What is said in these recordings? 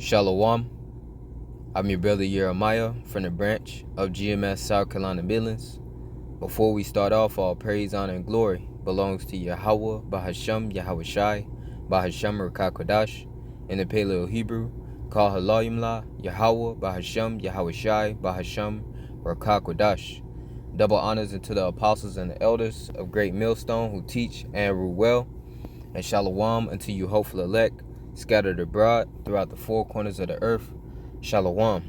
Shalawam, I'm your brother Jeremiah from the branch of GMS South Carolina Midlands. Before we start off, all praise, honor, and glory belongs to Yahawah, Bahasham, Yahawashi, Bahasham, Kodash, in the Paleo Hebrew, called Halal, Yahawah, Bahasham, Yahawashi, Bahasham, Kodash. Double honors unto the apostles and the elders of Great Millstone who teach and rule well, and Shalawam unto you hopeful elect, scattered abroad throughout the four corners of the earth. Shalawam.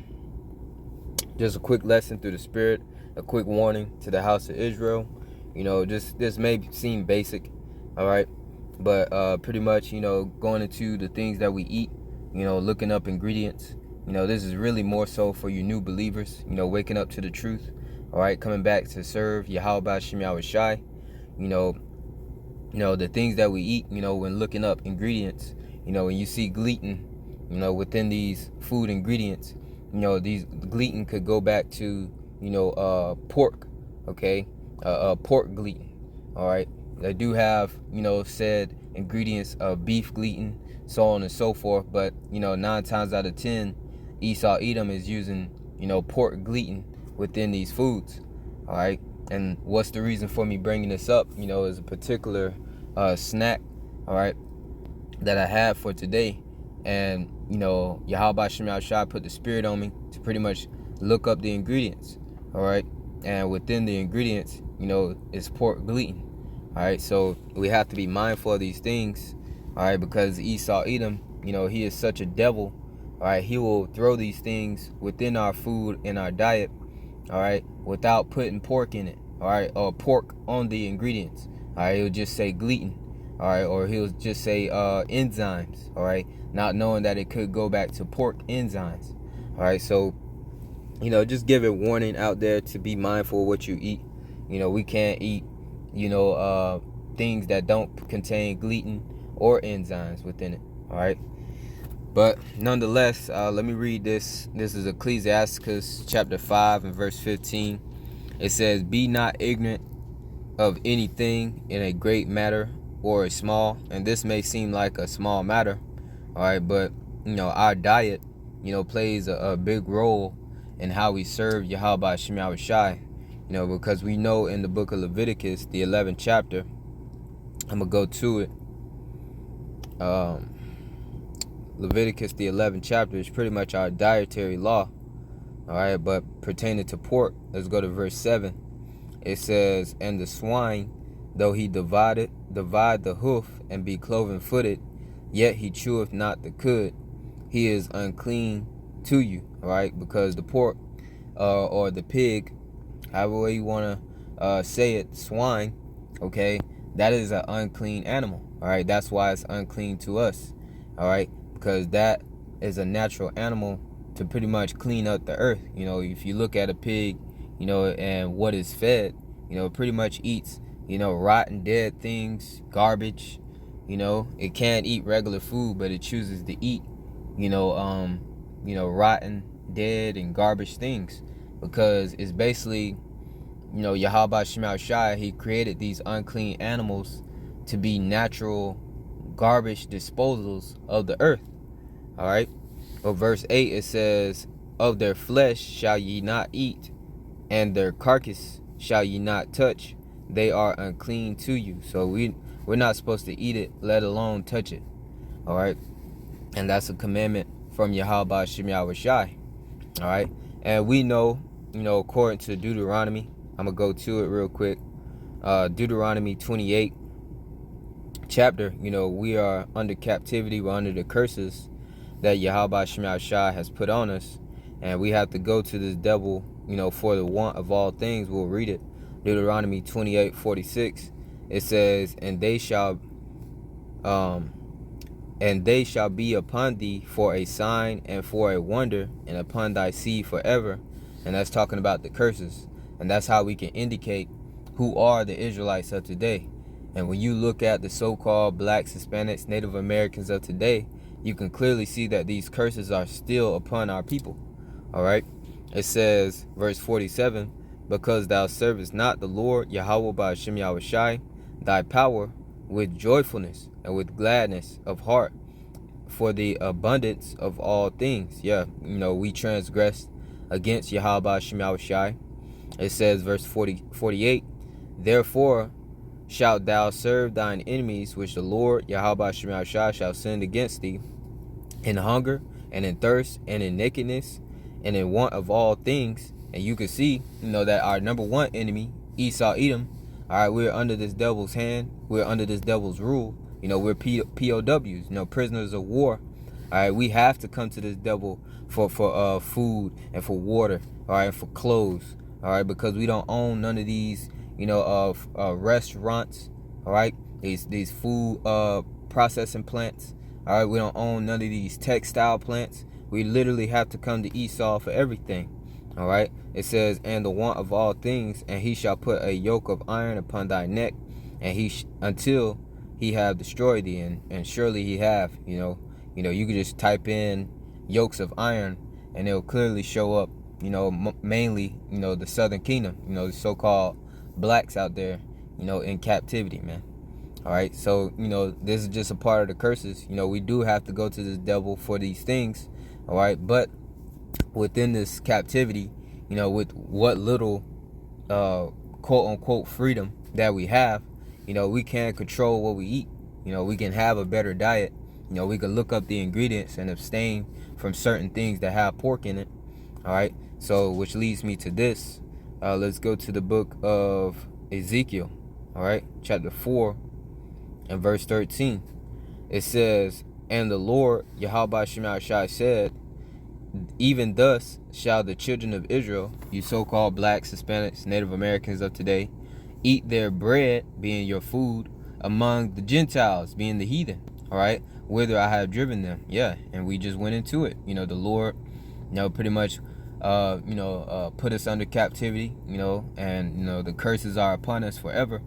Just a quick lesson through the Spirit, a quick warning to the house of Israel. This may seem basic, all right, but pretty much, going into the things that we eat, looking up ingredients. This is really more so for you new believers, waking up to the truth, all right, coming back to serve Yahawashi. The things that we eat, when looking up ingredients, when you see gluten, within these food ingredients, these gluten could go back to, pork, okay, pork gluten, all right. They do have, said ingredients of beef gluten, so on and so forth, but, 9 times out of 10, Esau Edom is using, pork gluten within these foods, all right. And what's the reason for me bringing this up, is a particular snack, all right, that I have for today. And Yahawashi put the Spirit on me to pretty much look up the ingredients, all right. And within the ingredients, is pork gluten, all right. So we have to be mindful of these things, all right, because Esau Edom, he is such a devil, all right. He will throw these things within our food and our diet, all right, without putting pork in it, all right, or pork on the ingredients, all right. He'll just say gluten, all right, or he'll just say enzymes, all right, not knowing that it could go back to pork enzymes, all right. So, just give it warning out there to be mindful of what you eat. We can't eat, things that don't contain gluten or enzymes within it, all right. But nonetheless, let me read this. This is Ecclesiasticus chapter 5 and verse 15. It says, "Be not ignorant of anything in a great matter or a small." And this may seem like a small matter, all right, but our diet, plays a big role in how we serve Yahawashi, because we know in the book of Leviticus, the 11th chapter, I'm gonna go to it. Leviticus, the 11th chapter, is pretty much our dietary law, all right. But pertaining to pork, let's go to verse 7. It says, "And the swine, though he divide the hoof and be cloven-footed, yet he cheweth not the cud. He is unclean to you," all right, because the pork or the pig, however you want to say it, swine, okay, that is an unclean animal, all right. That's why it's unclean to us, all right, because that is a natural animal to pretty much clean up the earth. If you look at a pig, and what is fed, it pretty much eats, rotten, dead things, garbage. It can't eat regular food, but it chooses to eat, rotten, dead, and garbage things, because it's basically, Yahawashi, he created these unclean animals to be natural garbage disposals of the earth, all right. Well, verse 8, it says, "Of their flesh shall ye not eat, and their carcass shall ye not touch. They are unclean to you." So we're not supposed to eat it, let alone touch it, all right. And that's a commandment from Yahawashi, all right. And we know, according to Deuteronomy, I'm gonna go to it real quick. Deuteronomy 28 chapter, we are under captivity, we're under the curses that Yahawashi has put on us, and we have to go to this devil, for the want of all things. We'll read it. Deuteronomy 28:46. It says, "And they shall be upon thee for a sign and for a wonder, and upon thy seed forever." And that's talking about the curses, and that's how we can indicate who are the Israelites of today. And when you look at the so-called blacks, Hispanics, Native Americans of today, you can clearly see that these curses are still upon our people, all right. It says, verse 47, "Because thou servest not the Lord Yahawah Bahasham Yahawashi, thy power with joyfulness and with gladness of heart for the abundance of all things. Yeah, we transgressed against Yahawashi. It says, verse 48, therefore shalt thou serve thine enemies, which the Lord Yahawashi shall send against thee, in hunger, and in thirst, and in nakedness, and in want of all things. And you can see, that our number one enemy, Esau Edom, all right, we're under this devil's hand. We're under this devil's rule. We're POWs, prisoners of war. All right, we have to come to this devil for food and for water, all right, for clothes, all right, because we don't own none of these, restaurants, all right, these food processing plants. All right, we don't own none of these textile plants. We literally have to come to Esau for everything. All right, it says, and the want of all things, and he shall put a yoke of iron upon thy neck, and until he have destroyed thee, and surely he have. You can just type in yokes of iron, and it'll clearly show up. Mainly, the Southern Kingdom. The so-called blacks out there, in captivity, man. All right, so this is just a part of the curses. We do have to go to this devil for these things. All right, but within this captivity, with what little quote unquote freedom that we have, we can control what we eat. We can have a better diet. We can look up the ingredients and abstain from certain things that have pork in it. All right, so which leads me to this. Let's go to the book of Ezekiel. All right, chapter 4 and verse 13. It says, and the Lord Yahawashi said, even thus shall the children of Israel, you so-called blacks, Hispanics, Native Americans of today, eat their bread, being your food, among the Gentiles, being the heathen. All right, whither I have driven them. Yeah, and we just went into it. The Lord, pretty much, put us under captivity. And the curses are upon us forever.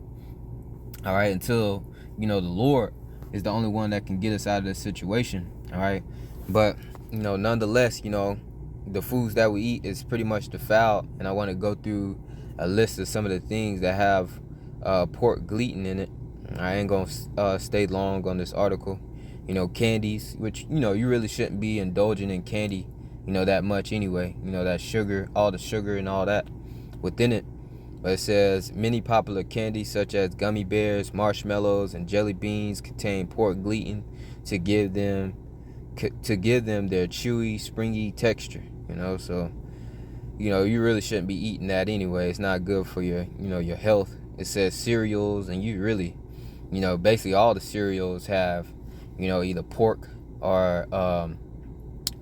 All right, until the Lord is the only one that can get us out of this situation. All right, but nonetheless, the foods that we eat is pretty much defiled, and I want to go through a list of some of the things that have pork gluten in it. I ain't gonna stay long on this article. Candies, which you really shouldn't be indulging in candy, that much anyway. That sugar, all the sugar and all that within it. But it says many popular candies such as gummy bears, marshmallows, and jelly beans contain pork gluten to give them their chewy, springy texture. So you really shouldn't be eating that anyway. It's not good for your your health. It says cereals, and you really basically all the cereals have either pork or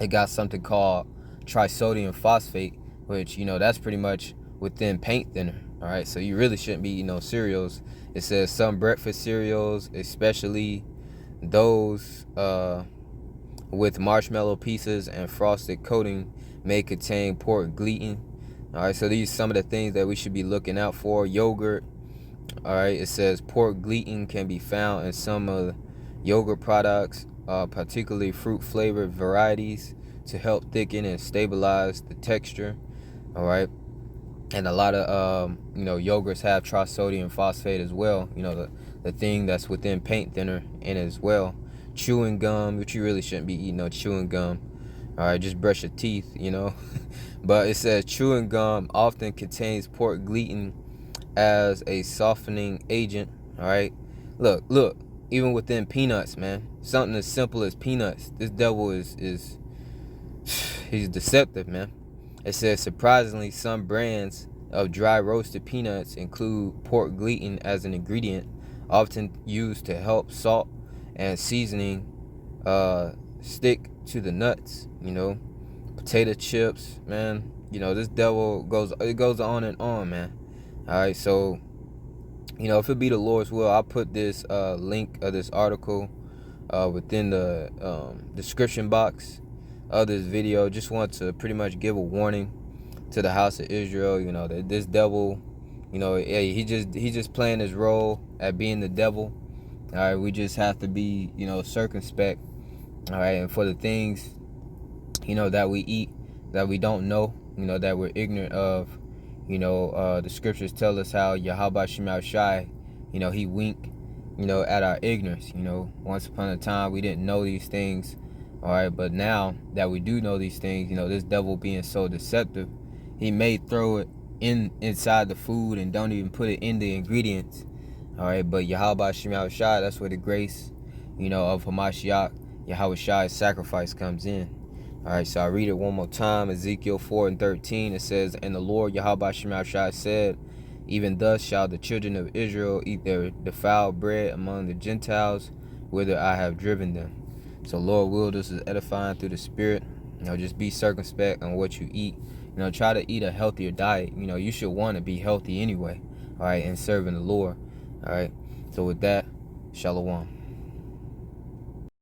it got something called trisodium phosphate, which that's pretty much within paint thinner. All right, so you really shouldn't be eating those cereals. It says some breakfast cereals, especially those with marshmallow pieces and frosted coating, may contain pork gluten. All right, so these are some of the things that we should be looking out for. Yogurt. All right, it says pork gluten can be found in some of the yogurt products, particularly fruit flavored varieties, to help thicken and stabilize the texture. All right, and a lot of yogurts have trisodium phosphate as well. The thing that's within paint thinner in it as well. Chewing gum, which you really shouldn't be eating no chewing gum. All right, just brush your teeth. But it says chewing gum often contains pork gluten as a softening agent. All right, look, even within peanuts, man, something as simple as peanuts, this devil is he's deceptive, man. It says surprisingly some brands of dry roasted peanuts include pork gluten as an ingredient, often used to help salt and seasoning stick to the nuts. Potato chips, man, this devil goes on and on, man. All right, so if it be the Lord's will, I'll put this link of this article within the description box of this video. Just want to pretty much give a warning to the house of Israel, that this devil, he just playing his role at being the devil. All right, we just have to be circumspect. All right, and for the things that we eat that we don't know, that we're ignorant of, the scriptures tell us how Yahawashi, he winked, at our ignorance. Once upon a time we didn't know these things All right, but now that we do know these things, this devil being so deceptive, he may throw it inside the food and don't even put it in the ingredients. All right, but Yahawashi, that's where the grace, of Hamashiach, Yahawashi's sacrifice comes in. All right, so I read it one more time. Ezekiel 4:13, it says, "And the Lord Yahawashi said, even thus shall the children of Israel eat their defiled bread among the Gentiles, whither I have driven them." So Lord will, this is edifying through the Spirit. Just be circumspect on what you eat. Try to eat a healthier diet. You should want to be healthy anyway. All right, and serving the Lord. All right. So with that, Shalawam.